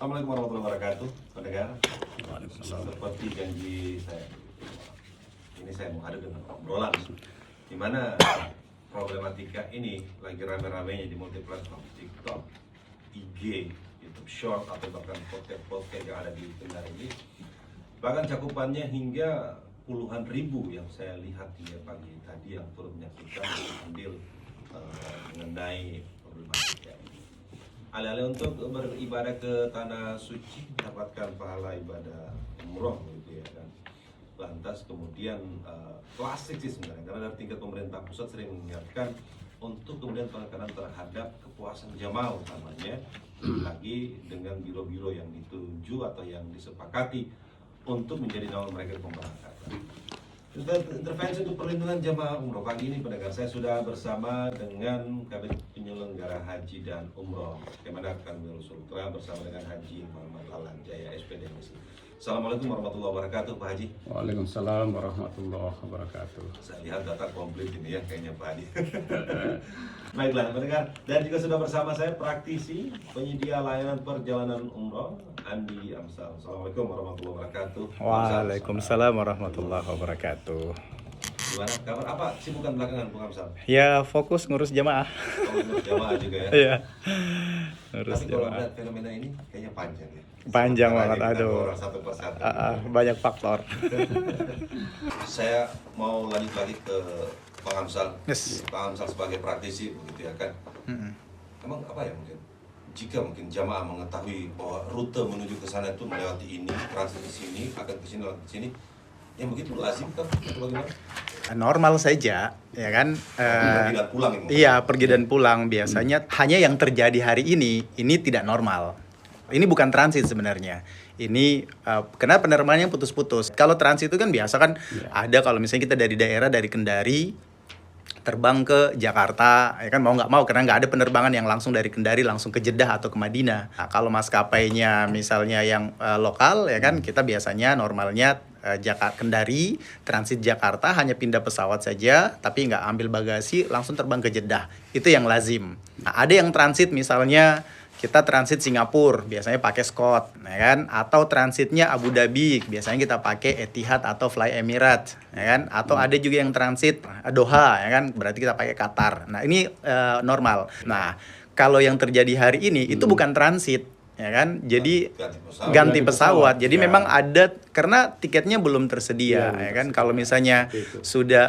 Assalamualaikum warahmatullahi wabarakatuh, pendengar. Seperti janji saya, ini saya mau hadir dengan obrolan di mana problematika ini lagi rame-ramenya di multi platform, TikTok, IG, YouTube Short, atau bahkan podcast yang ada di Kendari ini. Bahkan cakupannya hingga puluhan ribu yang saya lihat hingga pagi tadi yang turut menyaksikan andil mengenai problematika ini. Alih-alih untuk beribadah ke tanah suci, mendapatkan pahala ibadah umroh gitu ya kan. Lantas kemudian klasik sih sebenarnya, karena dari tingkat pemerintah pusat sering mengingatkan untuk kemudian penekanan terhadap kepuasan jamaah utamanya, lagi dengan biro-biro yang ditunjuk atau yang disepakati untuk menjadi naungan mereka pemberangkatan. Intervensi untuk perlindungan jamaah umroh. Pagi ini pendengar, saya sudah bersama dengan Kabin Penyelenggara Haji dan Umroh Kemenag Kanwil Sultra bersama dengan Haji Muhammad Alan Jaya SPD. Assalamualaikum warahmatullahi wabarakatuh, Pak Haji. Waalaikumsalam warahmatullahi wabarakatuh. Saya lihat data komplit ini ya kayaknya Pak Haji. Baiklah pendengar, dan juga sudah bersama saya praktisi penyedia layanan perjalanan umroh Andi Amsal. Assalamualaikum warahmatullahi wabarakatuh. Waalaikumsalam warahmatullahi wabarakatuh. Gimana kabar? Apa sibukan belakangan Bung Amsal? Ya fokus ngurus jamaah. Ngurus jamaah juga ya. Iya. Ngurus Tapi kalau jamaah. melihat fenomena ini kayaknya panjang ya. Panjang Sebentar banget, lagi kita aduh. orang satu persatu. Banyak faktor. Saya mau lanjut lagi ke Bang Amsal. Yes. Bang Amsal sebagai praktisi begitu ya kan. Emang apa ya mungkin? Jika mungkin jamaah mengetahui bahwa rute menuju ke sana itu melewati ini, transit ke sini, akan ke sini, lewat ke sini, yang begitu lazim kan? Atau bagaimana? Normal saja, ya kan? Pergi dan pulang ya, Iya, pergi dan pulang biasanya. Hanya yang terjadi hari ini tidak normal. Ini bukan transit sebenarnya. Ini karena penerbangannya putus-putus. Kalau transit itu kan biasa kan ada, kalau misalnya kita dari daerah, dari Kendari terbang ke Jakarta, ya kan, mau nggak mau, karena nggak ada penerbangan yang langsung dari Kendari langsung ke Jeddah atau ke Madinah. Nah, kalau maskapainya misalnya yang lokal, ya kan, kita biasanya normalnya Jakarta Kendari, transit Jakarta, hanya pindah pesawat saja, tapi nggak ambil bagasi, langsung terbang ke Jeddah. Itu yang lazim. Nah, ada yang transit misalnya kita transit Singapura, biasanya pakai Scott, ya kan? Atau transitnya Abu Dhabi, biasanya kita pakai Etihad atau Fly Emirates, ya kan? Atau ada juga yang transit Doha, ya kan? Berarti kita pakai Qatar. Nah, ini normal. Nah, kalau yang terjadi hari ini itu bukan transit, ya kan? Jadi ganti pesawat. Jadi memang ada, karena tiketnya belum tersedia, ya kan? Kalau misalnya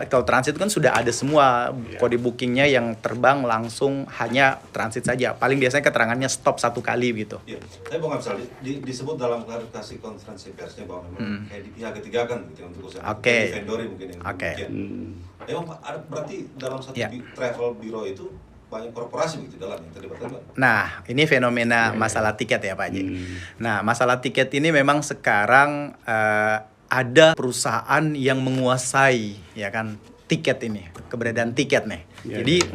kalau transit kan sudah ada semua kode bookingnya, yang terbang langsung hanya transit saja. Paling biasanya keterangannya stop satu kali gitu. Iya, tapi Bang Amsal disebut dalam klarifikasi konferensi persnya bahwa memang kayak di pihak ketiga kan gitu untuk usaha. Oke. Vendor mungkin yang demikian. Emang berarti dalam satu travel bureau itu banyak korporasi begitu dalam yang terlibat kan? Nah, ini fenomena masalah tiket ya Pak Haji. Nah, masalah tiket ini memang sekarang ada perusahaan yang menguasai, ya kan, tiket ini, keberadaan tiket nih. Jadi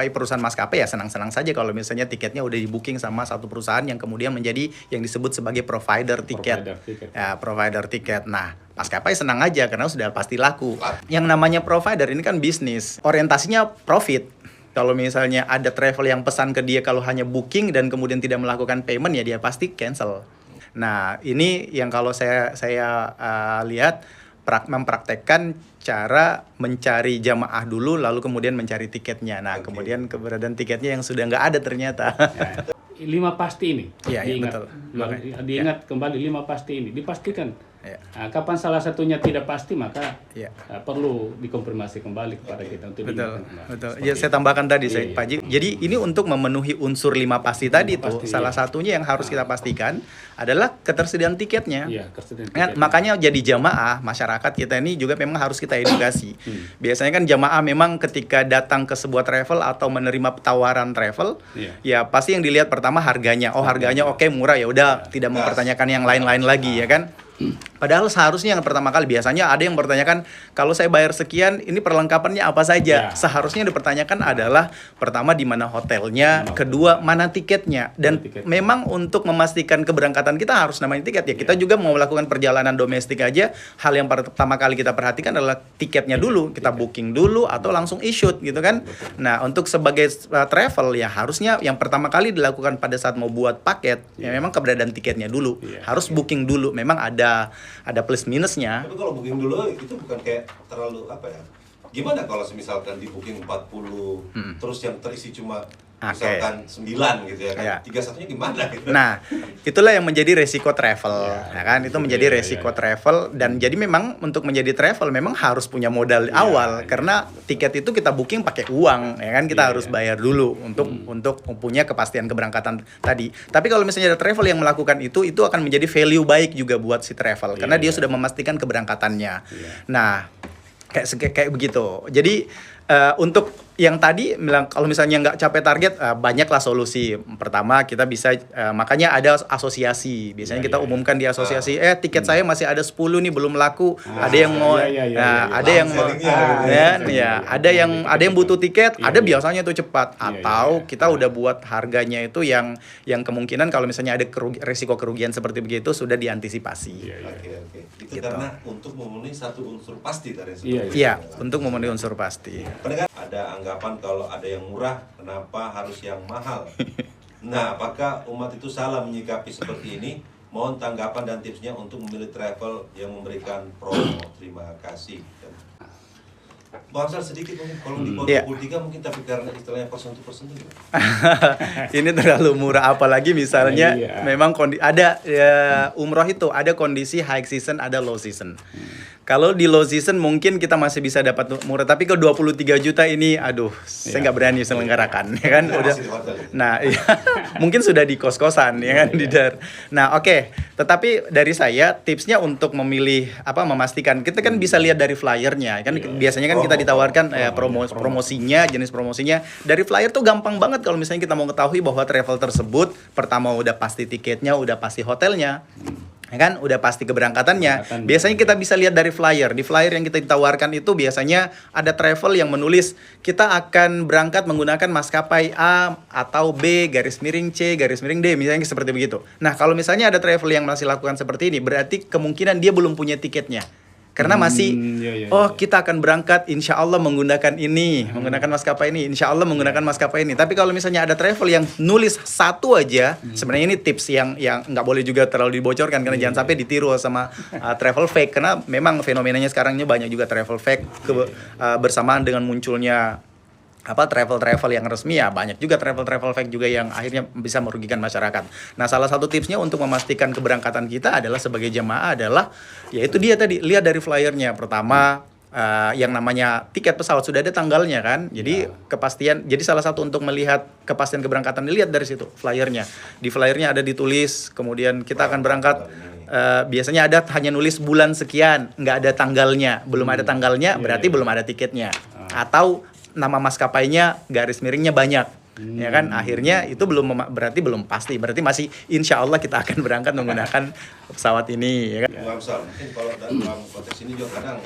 perusahaan maskapai ya senang-senang saja kalau misalnya tiketnya udah di booking sama satu perusahaan yang kemudian menjadi yang disebut sebagai provider tiket. Ya, provider tiket. Nah, maskapai senang aja karena sudah pasti laku. Yang namanya provider ini kan bisnis, orientasinya profit. Kalau misalnya ada travel yang pesan ke dia kalau hanya booking dan kemudian tidak melakukan payment, ya dia pasti cancel. Nah, ini yang kalau saya lihat mempraktekkan cara mencari jamaah dulu, lalu kemudian mencari tiketnya. Nah, kemudian keberadaan tiketnya yang sudah nggak ada ternyata. 5 pasti ini. Iya, diingat. betul. Diingat kembali 5 pasti ini. Dipastikan. Ya. Nah, kapan salah satunya tidak pasti, maka Ya. perlu dikonfirmasi kembali kepada kita untuk Betul, diingatkan. betul. Ya, saya tambahkan tadi, saya, Pak Haji. Jadi ini untuk memenuhi unsur 5 pasti tadi tuh, salah satunya yang harus kita pastikan adalah ketersediaan tiketnya. Iya, ketersediaan Kan, tiket. makanya jadi jamaah, masyarakat kita ini juga memang harus kita edukasi. Biasanya kan jamaah memang ketika datang ke sebuah travel atau menerima tawaran travel, ya pasti yang dilihat pertama harganya. Oh, harganya oke, murah, ya udah, tidak mempertanyakan yang lain-lain lagi, ya kan. Padahal seharusnya yang pertama kali, biasanya ada yang bertanyakan, kalau saya bayar sekian, ini perlengkapannya apa saja? Ya. Seharusnya yang dipertanyakan adalah, pertama di mana hotelnya, kedua mana tiketnya. Dan Tiketnya. memang untuk memastikan keberangkatan kita harus namanya tiket ya. Kita juga mau melakukan perjalanan domestik aja, hal yang pertama kali kita perhatikan adalah tiketnya dulu. Kita booking dulu atau langsung issued gitu kan. Nah, untuk sebagai travel ya harusnya yang pertama kali dilakukan pada saat mau buat paket, ya memang keberadaan tiketnya dulu. Iya. Harus booking dulu. Memang ada plus minusnya. Tapi kalau booking dulu itu bukan kayak terlalu apa ya? Gimana kalau misalkan di booking 40 terus yang terisi cuma misalkan 9 gitu ya kan? Iya. 31-nya gimana gitu? Nah, itulah yang menjadi resiko travel, ya kan? Itu menjadi Iya, resiko iya. travel, dan jadi memang untuk menjadi travel memang harus punya modal awal, karena tiket itu kita booking pakai uang, ya kan? Kita Iya, harus iya. bayar dulu untuk punya kepastian keberangkatan tadi. Tapi kalau misalnya ada travel yang melakukan itu akan menjadi value baik juga buat si travel, karena dia Iya, iya. sudah memastikan keberangkatannya. Iya. Nah, kayak begitu. Jadi untuk yang tadi bilang kalau misalnya nggak capai target, banyaklah solusi. Pertama kita bisa makanya ada asosiasi. Biasanya Iya, kita iya, umumkan di asosiasi, tiket saya masih ada 10 nih belum laku. Ada yang mau, iya, iya, iya. ada yang mau, ada yang butuh tiket. Iya, Ada iya. biasanya itu cepat. Iya, Atau iya. kita udah buat harganya itu yang kemungkinan kalau misalnya ada resiko kerugian seperti begitu sudah diantisipasi. Iya, iya. Oke. Itu Gitu. karena untuk memenuhi satu unsur pasti tadi. Iya, Iya, untuk memenuhi unsur pasti. Pendengar, ada anggapan kalau ada yang murah, kenapa harus yang mahal? Nah, apakah umat itu salah menyikapi seperti ini? Mohon tanggapan dan tipsnya untuk memilih travel yang memberikan promo. Terima kasih. Bang Ansar sedikit mungkin, kalau di bawah Iya. 23 mungkin, tapi karena istilahnya person to person itu gimana? Ini terlalu murah, apalagi misalnya Iya. memang ada umroh itu ada kondisi high season, ada low season. Kalau di low season mungkin kita masih bisa dapat murah, tapi ke 23 juta ini aduh, saya Iya. nggak berani selenggarakan ya kan. Iya, Udah. masih di hotel. Nah, iya. Mungkin sudah di kos-kosan ya kan di dar. Nah, oke. Tetapi dari saya tipsnya untuk memilih memastikan kita kan bisa lihat dari flyernya kan, biasanya kan kita ditawarkan promosinya, jenis promosinya. Dari flyer tuh gampang banget kalau misalnya kita mau ketahui bahwa travel tersebut pertama udah pasti tiketnya, udah pasti hotelnya. Ya kan, udah pasti keberangkatannya. Biasanya kita bisa lihat dari flyer. Di flyer yang kita ditawarkan itu biasanya ada travel yang menulis kita akan berangkat menggunakan maskapai A atau B garis miring C garis miring D, misalnya seperti begitu. Nah, kalau misalnya ada travel yang masih lakukan seperti ini, berarti kemungkinan dia belum punya tiketnya. Karena masih, Iya, kita akan berangkat insya Allah menggunakan ini, menggunakan maskapai ini, insya Allah menggunakan maskapai ini. Tapi kalau misalnya ada travel yang nulis satu aja, sebenarnya ini tips yang nggak boleh juga terlalu dibocorkan, karena jangan sampai ditiru sama travel fake. Karena memang fenomenanya sekarang ini banyak juga travel fake bersamaan dengan munculnya travel yang resmi, ya banyak juga travel fake juga yang akhirnya bisa merugikan masyarakat. Nah, salah satu tipsnya untuk memastikan keberangkatan kita adalah sebagai jemaah adalah yaitu dia tadi lihat dari flyernya. Pertama yang namanya tiket pesawat sudah ada tanggalnya kan, jadi kepastian. Jadi salah satu untuk melihat kepastian keberangkatan dilihat dari situ flyernya. Di flyernya ada ditulis, kemudian kita akan berangkat. Biasanya ada hanya nulis bulan sekian, nggak ada tanggalnya. Belum ada tanggalnya berarti belum ada tiketnya. Atau nama maskapainya garis miringnya banyak, ya kan, akhirnya itu berarti belum pasti, berarti masih insya Allah kita akan berangkat menggunakan pesawat ini, ya kan. Bang Amsal, mungkin kalau dalam konteks ini juga kadang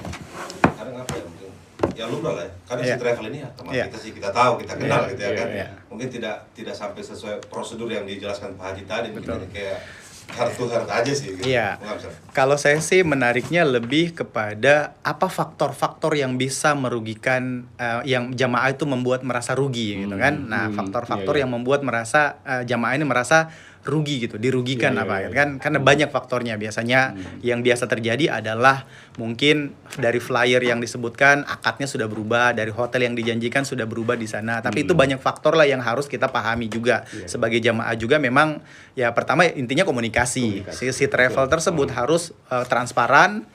apa ya, mungkin ya lumrah lah ya. Kadang si travel ini ya teman kita sih, kita tahu, kita kenal gitu ya kan. Mungkin tidak sampai sesuai prosedur yang dijelaskan Pak Haji tadi, mungkin ini kayak heart to heart aja sih gitu. Iya. Bang Amsal. Kalau saya sih menariknya lebih kepada apa faktor-faktor yang bisa merugikan, yang jamaah itu membuat merasa rugi gitu kan. Nah, faktor-faktor yang membuat merasa jamaah ini merasa rugi gitu, dirugikan kan, karena banyak faktornya. Biasanya yang biasa terjadi adalah mungkin dari flyer yang disebutkan akadnya sudah berubah, dari hotel yang dijanjikan sudah berubah di sana. Tapi itu banyak faktor lah yang harus kita pahami juga sebagai jamaah juga. Memang ya pertama intinya komunikasi. Si travel tersebut harus transparan.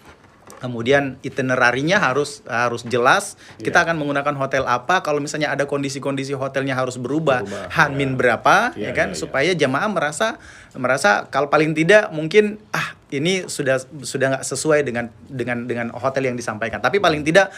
Kemudian itinerarinya harus jelas. Kita akan menggunakan hotel apa. Kalau misalnya ada kondisi-kondisi hotelnya harus berubah. H-min berapa, ya kan, supaya jamaah merasa kalau paling tidak mungkin ini sudah nggak sesuai dengan hotel yang disampaikan. Tapi paling tidak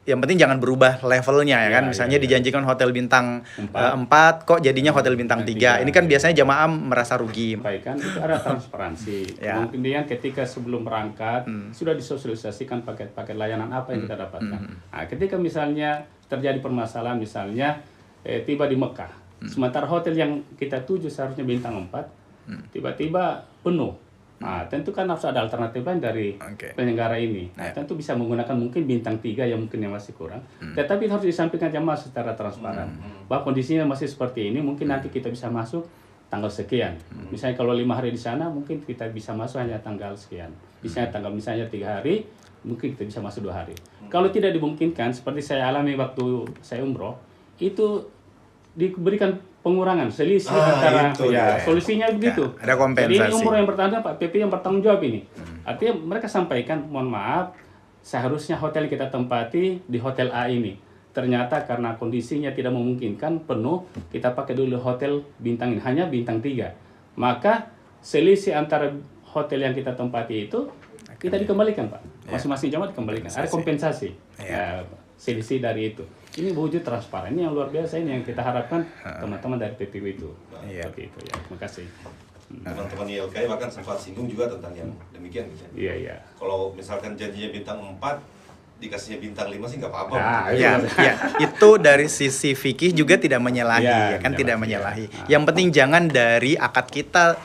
yang penting jangan berubah levelnya ya kan. Ya, Misalnya ya. dijanjikan hotel bintang 4 4, kok jadinya hotel bintang 3. Ini kan biasanya jamaah merasa rugi. sampaikan itu ada transparansi. Ya. Kemudian ketika sebelum berangkat sudah disosialisasikan paket-paket layanan apa yang kita dapatkan. Nah, ketika misalnya terjadi permasalahan misalnya tiba di Mekah, sementara hotel yang kita tuju seharusnya bintang 4, tiba-tiba penuh. Nah, tentu kan harus ada alternatif lain dari Oke. penyelenggara ini. Nah, tentu bisa menggunakan mungkin bintang 3 yang mungkin yang masih kurang. Tetapi harus disampaikan jamaah secara transparan. Bahwa kondisinya masih seperti ini, mungkin nanti kita bisa masuk tanggal sekian. Misalnya kalau 5 hari di sana, mungkin kita bisa masuk hanya tanggal sekian. Misalnya 3 hari, mungkin kita bisa masuk 2 hari. Kalau tidak dimungkinkan, seperti saya alami waktu saya umroh, itu diberikan pengurangan selisih antara itu ya dia. solusinya begitu. ada kompensasi. Jadi ini umroh yang pertama Pak PP yang bertanggung jawab ini. Artinya mereka sampaikan, mohon maaf, seharusnya hotel kita tempati di hotel A ini. Ternyata karena kondisinya tidak memungkinkan penuh, kita pakai dulu hotel bintang ini, hanya bintang 3. Maka selisih antara hotel yang kita tempati itu kita dikembalikan Pak. Masing-masing jamaah dikembalikan. Ada kompensasi. Ya, selisih dari itu. Ini wujud transparan. Ini yang luar biasa, ini yang kita harapkan teman-teman dari PPW itu. Iya. Seperti itu ya. Terima kasih. Teman-teman YLKI bahkan sempat singgung juga tentang yang demikian gitu. Iya, iya. Kalau misalkan janjinya bintang 4 dikasihnya bintang 5 sih nggak apa-apa. Nah, Ya, ya, itu dari sisi fikih juga tidak menyalahi, Ya, ya kan, tidak menyalahi, menyalahi. Yang penting jangan dari akad kita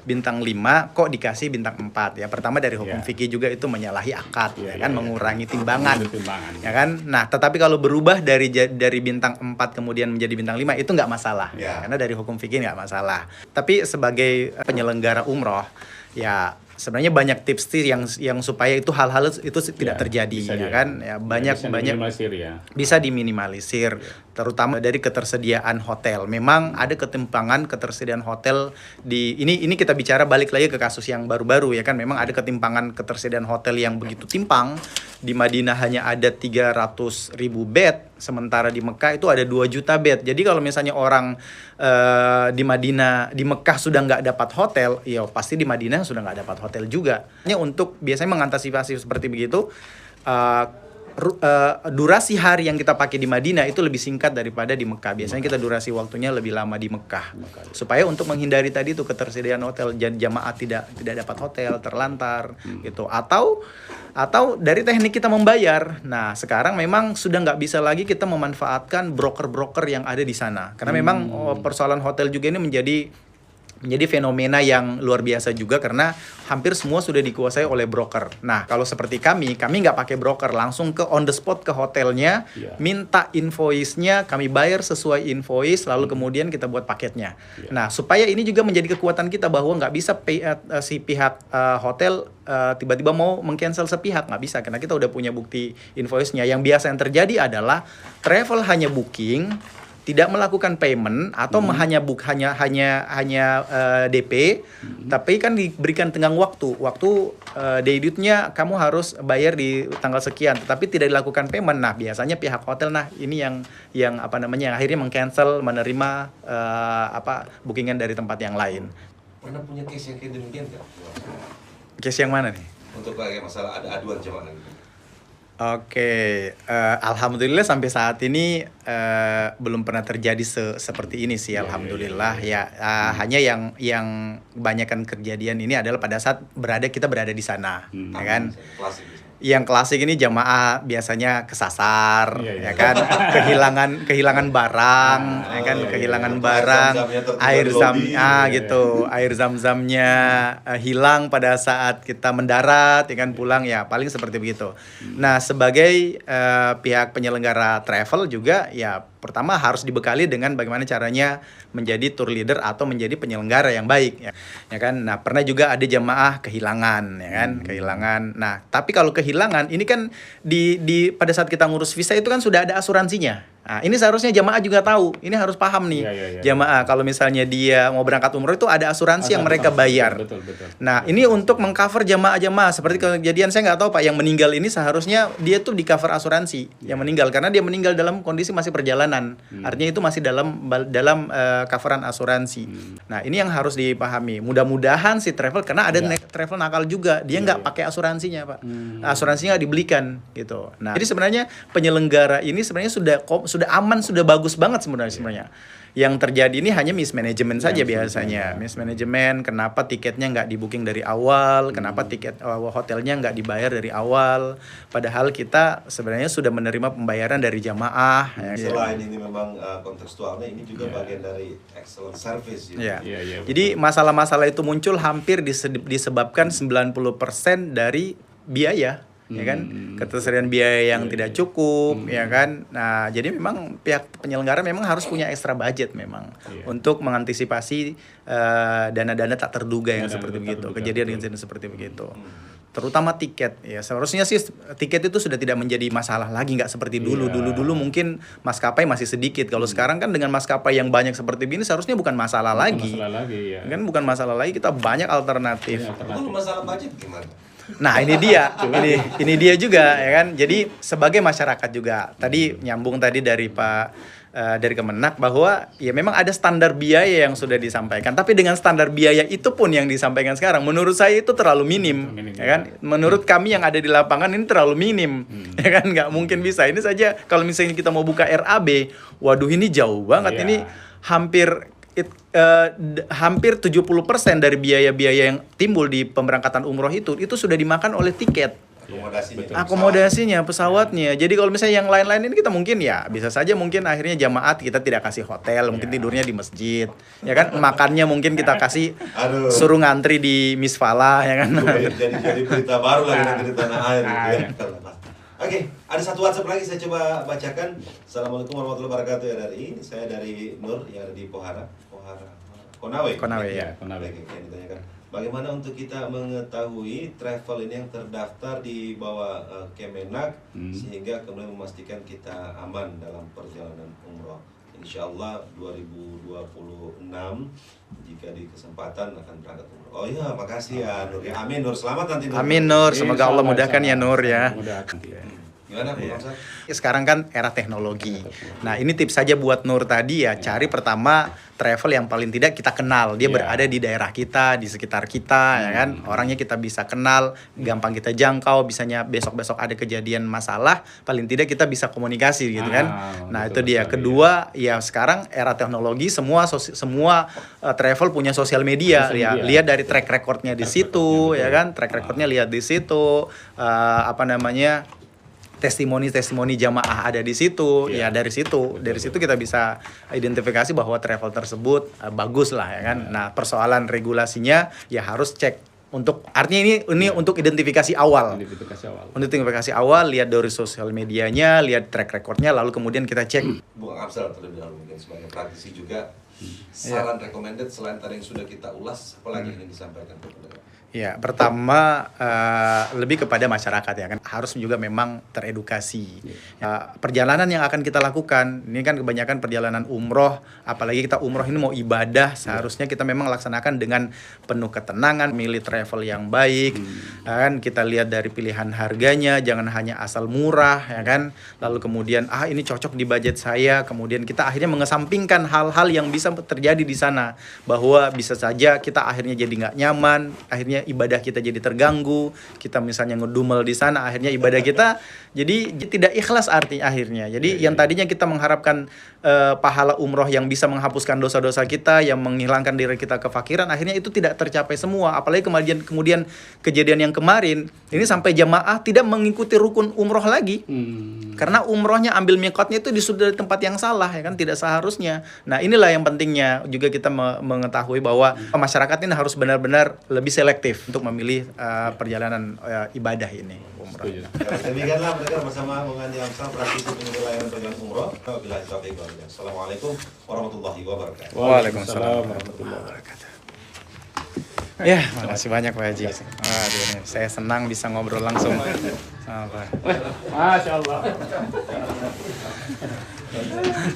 bintang 5 kok dikasih bintang 4 ya. Pertama dari hukum Ya. fikih juga itu menyalahi akad, Ya, ya kan, ya, ya. mengurangi timbangan. Timbangan. Ya kan? Nah, tetapi kalau berubah dari bintang 4 kemudian menjadi bintang 5 itu nggak masalah. Ya. Karena dari hukum fikih nggak masalah. Tapi sebagai penyelenggara umroh, ya sebenarnya banyak tips yang supaya itu hal-hal itu tidak Ya, terjadi bisa ya di- kan. Ya banyak bisa banyak diminimalisir ya. bisa diminimalisir, terutama dari ketersediaan hotel. Memang ada ketimpangan ketersediaan hotel di ini kita bicara balik lagi ke kasus yang baru-baru ya kan. Memang ada ketimpangan ketersediaan hotel yang begitu timpang. Di Madinah hanya ada 300.000 bed, sementara di Mekah itu ada 2 juta bed. Jadi kalau misalnya orang di Mekah sudah nggak dapat hotel, ya pasti di Madinah sudah nggak dapat hotel juga. Hanya untuk biasanya mengantisipasi seperti begitu, durasi hari yang kita pakai di Madinah itu lebih singkat daripada di Mekah. Biasanya kita durasi waktunya lebih lama di Mekah. Supaya untuk menghindari tadi itu ketersediaan hotel, jamaah tidak dapat hotel, terlantar gitu. Atau dari teknik kita membayar. Nah, sekarang memang sudah nggak bisa lagi kita memanfaatkan broker-broker yang ada di sana. Karena memang persoalan hotel juga ini menjadi fenomena yang luar biasa juga karena hampir semua sudah dikuasai oleh broker. Nah, kalau seperti kami nggak pakai broker, langsung ke on the spot ke hotelnya, Iya. minta invoice-nya, kami bayar sesuai invoice, lalu kemudian kita buat paketnya. Iya. Nah, supaya ini juga menjadi kekuatan kita bahwa nggak bisa si pihak hotel tiba-tiba mau meng-cancel sepihak, nggak bisa karena kita udah punya bukti invoice-nya. Yang biasa yang terjadi adalah travel hanya booking, tidak melakukan payment atau hanya DP, tapi kan diberikan tenggang waktu day date-nya kamu harus bayar di tanggal sekian, tetapi tidak dilakukan payment. Nah, biasanya pihak hotel ini yang akhirnya meng-cancel, menerima bookingan dari tempat yang lain. Pernah punya case yang kayak demikian nggak? Case yang mana nih? Untuk kayak masalah ada aduan jamaah gitu. Oke, alhamdulillah sampai saat ini belum pernah terjadi seperti ini sih, alhamdulillah ya. Hanya yang kebanyakan kejadian ini adalah pada saat kita berada di sana, ya kan. Klasik gitu. Yang klasik ini jamaah biasanya kesasar, Iya, iya. ya kan, kehilangan barang, ya kan, iya, kehilangan iya. barang, Zam-zamnya tertinggal air di zam, lobi, iya. gitu, air zam-zamnya hilang pada saat kita mendarat, ya kan, pulang ya, paling seperti begitu. Nah, sebagai pihak penyelenggara travel juga, ya pertama harus dibekali dengan bagaimana caranya menjadi tour leader atau menjadi penyelenggara yang baik, ya kan. Nah, pernah juga ada jamaah kehilangan, ya kan, kehilangan. Nah, tapi kalau kehilangan ini kan pada saat kita ngurus visa itu kan sudah ada asuransinya. Nah, ini seharusnya jamaah juga tahu. Ini harus paham nih. Jamaah kalau misalnya dia mau berangkat umroh itu ada asuransi yang mereka bayar. Betul. Nah, ini untuk mengcover jamaah-jamaah. Seperti kejadian saya nggak tahu Pak, yang meninggal ini seharusnya dia tuh di cover asuransi yang meninggal karena dia meninggal dalam kondisi masih perjalanan. Artinya itu masih dalam coveran asuransi. Nah, ini yang harus dipahami. Mudah-mudahan si travel karena ada travel nakal juga, dia nggak pakai asuransinya Pak. Asuransinya nggak dibelikan gitu. Nah, jadi sebenarnya penyelenggara ini sebenarnya sudah aman, sudah bagus banget sebenarnya. Yang terjadi ini hanya mismanagement saja biasanya. Mismanagement, kenapa tiketnya nggak di-booking dari awal, kenapa tiket hotelnya nggak dibayar dari awal. Padahal kita sebenarnya sudah menerima pembayaran dari jamaah. Selain ini memang kontekstualnya, ini juga bagian dari excellent service. Jadi masalah-masalah itu muncul hampir disebabkan 90% dari biaya. Ya kan, ketersediaan biaya yang tidak cukup, ya kan. Nah, jadi memang pihak penyelenggara memang harus punya extra budget memang untuk mengantisipasi dana-dana tak terduga yang seperti begitu, kejadian seperti begitu. Terutama tiket, ya seharusnya sih tiket itu sudah tidak menjadi masalah lagi, nggak seperti dulu. Dulu mungkin maskapai masih sedikit. Kalau sekarang kan dengan maskapai yang banyak seperti ini seharusnya bukan masalah lagi. Kan bukan masalah lagi, kita banyak alternatif. Kalau masalah budget gimana? Nah, ini dia. ini dia juga ya kan. Jadi sebagai masyarakat juga. Tadi nyambung tadi dari dari Kemenak bahwa ya memang ada standar biaya yang sudah disampaikan. Tapi dengan standar biaya itu pun yang disampaikan sekarang menurut saya itu terlalu minim, ya kan? Menurut kami yang ada di lapangan ini terlalu minim. Ya kan, nggak mungkin bisa. Ini saja kalau misalnya kita mau buka RAB, waduh ini jauh banget. Ini hampir 70% dari biaya-biaya yang timbul di pemberangkatan umroh itu sudah dimakan oleh tiket. Akomodasinya, pesawatnya. Jadi kalau misalnya yang lain-lain ini kita mungkin ya bisa saja mungkin akhirnya jamaat kita tidak kasih hotel, mungkin tidurnya di masjid. Ya kan, makannya mungkin kita kasih suruh ngantri di Misfala, ya kan. Jadi berita baru lagi nanti di tanah air gitu ya. Oke, ada satu WhatsApp lagi saya coba bacakan. Assalamualaikum warahmatullahi wabarakatuh ya saya dari Nur yang ada di Konawe ya. Konawe. Yang ditanyakan, bagaimana untuk kita mengetahui travel ini yang terdaftar di bawah Kemenak sehingga kemudian memastikan kita aman dalam perjalanan umroh. Insyaallah 2026 jika di kesempatan akan berangkat umroh. Oh iya, makasih ya Nur. Ya, amin Nur. Selamat nanti Nur. Amin Nur. Semoga Allah mudahkan ya Nur ya. Gimana Bu Hamzah? Sekarang kan era teknologi. Nah, ini tips saja buat Nur tadi ya, cari pertama travel yang paling tidak kita kenal. Dia berada di daerah kita, di sekitar kita, ya kan. Orangnya kita bisa kenal, gampang kita jangkau, bisanya besok-besok ada kejadian masalah, paling tidak kita bisa komunikasi gitu kan. Nah, itu dia. Kedua, ya sekarang era teknologi, semua travel punya sosial media. Ya, lihat dari track recordnya di situ, ya kan. Track recordnya lihat di situ, testimoni jamaah ada di situ. Ya dari situ kita bisa identifikasi bahwa travel tersebut bagus lah, ya kan. Nah, persoalan regulasinya ya harus cek artinya ini untuk identifikasi awal. Untuk identifikasi awal, lihat dari sosial medianya, lihat track recordnya, lalu kemudian kita cek. Bu Absal terlebih dahulu mungkin sebagai praktisi juga, saran recommended selain tadi yang sudah kita ulas, apalagi yang ingin disampaikan kepada Ya, pertama lebih kepada masyarakat ya kan, harus juga memang teredukasi. Perjalanan yang akan kita lakukan, ini kan kebanyakan perjalanan umroh, apalagi kita umroh ini mau ibadah, seharusnya kita memang laksanakan dengan penuh ketenangan, milih travel yang baik, kan kita lihat dari pilihan harganya, jangan hanya asal murah, ya kan. Lalu kemudian ini cocok di budget saya, kemudian kita akhirnya mengesampingkan hal-hal yang bisa terjadi di sana, bahwa bisa saja kita akhirnya jadi nggak nyaman, akhirnya ibadah kita jadi terganggu, kita misalnya ngedumel di sana, akhirnya ibadah kita jadi tidak ikhlas akhirnya. Jadi yang tadinya kita mengharapkan pahala umroh yang bisa menghapuskan dosa-dosa kita, yang menghilangkan diri kita kefakiran, akhirnya itu tidak tercapai semua. Apalagi kemudian kejadian yang kemarin, ini sampai jamaah tidak mengikuti rukun umroh lagi. Karena umrohnya ambil miqatnya itu di tempat yang salah, ya kan, tidak seharusnya. Nah, inilah yang pentingnya juga kita mengetahui bahwa masyarakat ini harus benar-benar lebih selektif untuk memilih perjalanan ibadah ini, umroh. Demikianlah mereka bersama Bung Andi Hamzah, praktisi penyelenggara perjalanan umroh. Assalamualaikum warahmatullahi wabarakatuh. Waalaikumsalam warahmatullahi wabarakatuh. Ya, makasih banyak Pak Haji. Waduh, ini saya senang bisa ngobrol langsung sama Pak. Masya Allah.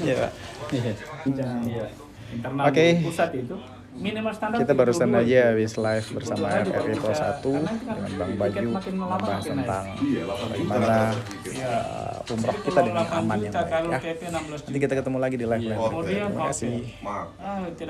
Ya, Pak. Iya. Internal Oke. pusat itu minimal standar. Kita barusan 32 aja itu. habis live bersama RRI Pro 1 dengan Bang Baju membahas tentang bagaimana umrah kita dengan aman yang baik ya. Nanti kita ketemu lagi di live lain. Kemudian Terima kasih. Maaf. tidak